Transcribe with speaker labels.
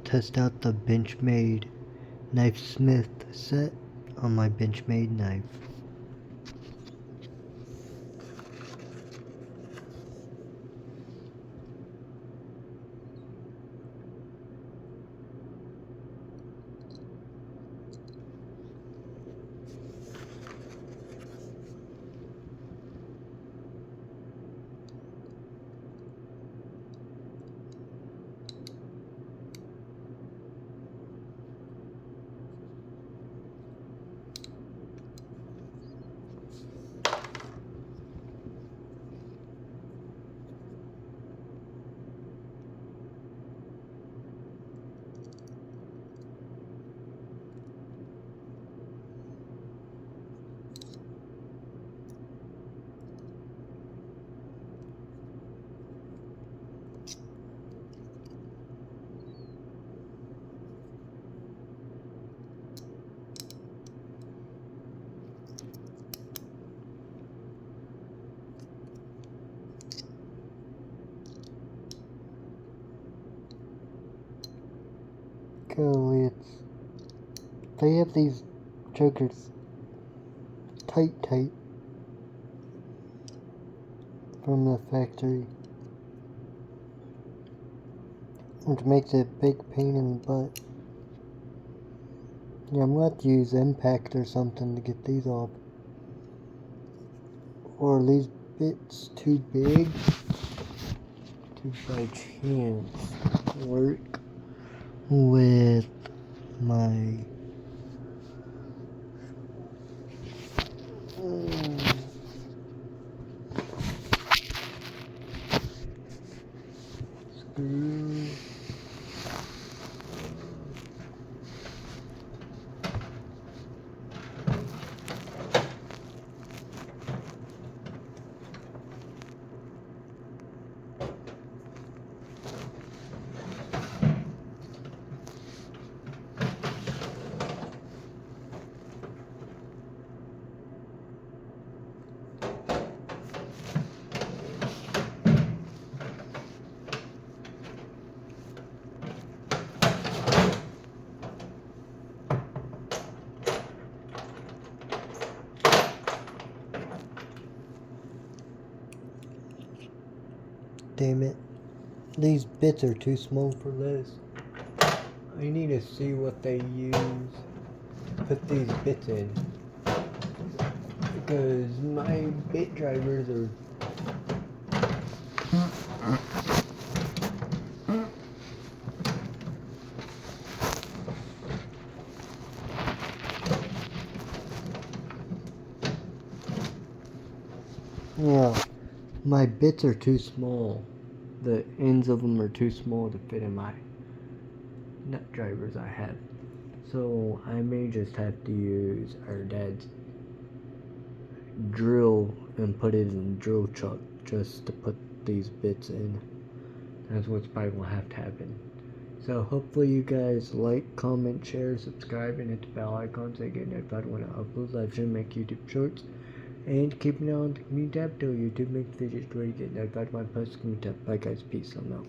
Speaker 1: test out the Benchmade knifesmith set on my Benchmade knife. They have these jokers tight from the factory, which makes it a big pain in the butt. Yeah, I'm gonna have to use impact or something to get these off. Or are these bits too big to by chance work with my screw? Damn it. These bits are too small for this. I need to see what they use to put these bits in. Because my bit drivers are my bits are too small. The ends of them are too small to fit in my nut drivers I have. So I may just have to use our dad's drill and put it in the drill chuck just to put these bits in. That's what's probably gonna have to happen. So hopefully you guys like, comment, share, subscribe, and hit the bell icon so you get notified when I upload live stream, make YouTube shorts. And keep an eye on the community tab till YouTube makes videos where you get notified when I post community tab. Bye guys, peace, I'm out.